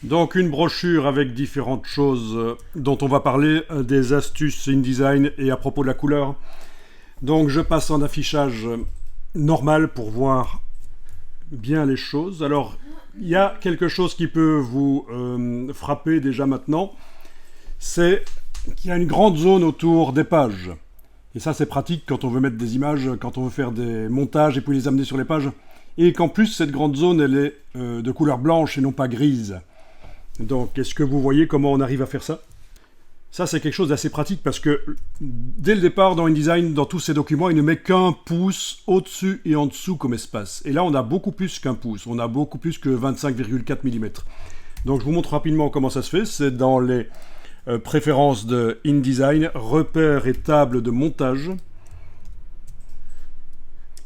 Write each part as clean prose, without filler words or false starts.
Donc une brochure avec différentes choses dont on va parler, des astuces InDesign et à propos de la couleur. Donc je passe en affichage normal pour voir bien les choses. Alors il y a quelque chose qui peut vous frapper déjà maintenant, c'est qu'il y a une grande zone autour des pages. Et ça c'est pratique quand on veut mettre des images, quand on veut faire des montages et puis les amener sur les pages. Et qu'en plus cette grande zone elle est de couleur blanche et non pas grise. Donc, est-ce que vous voyez comment on arrive à faire ça? Ça, c'est quelque chose d'assez pratique parce que dès le départ, dans InDesign, dans tous ces documents, il ne met qu'un pouce au-dessus et en dessous comme espace. Et là, on a beaucoup plus qu'un pouce. On a beaucoup plus que 25,4 mm. Donc, je vous montre rapidement comment ça se fait. C'est dans les préférences de InDesign, repères et table de montage.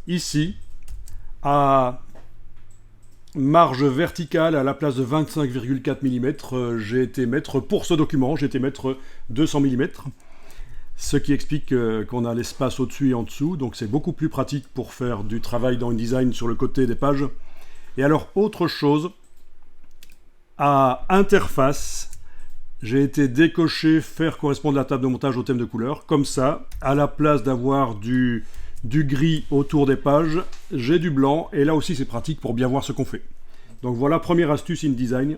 Ici, à marge verticale à la place de 25,4 mm, j'ai été mettre, pour ce document, j'ai été mettre 200 mm, ce qui explique qu'on a l'espace au-dessus et en dessous, donc c'est beaucoup plus pratique pour faire du travail dans InDesign sur le côté des pages. Et alors, autre chose, à interface, j'ai été décocher faire correspondre la table de montage au thème de couleur, comme ça, à la place d'avoir du gris autour des pages, j'ai du blanc, et là aussi c'est pratique pour bien voir ce qu'on fait. Donc voilà, première astuce InDesign.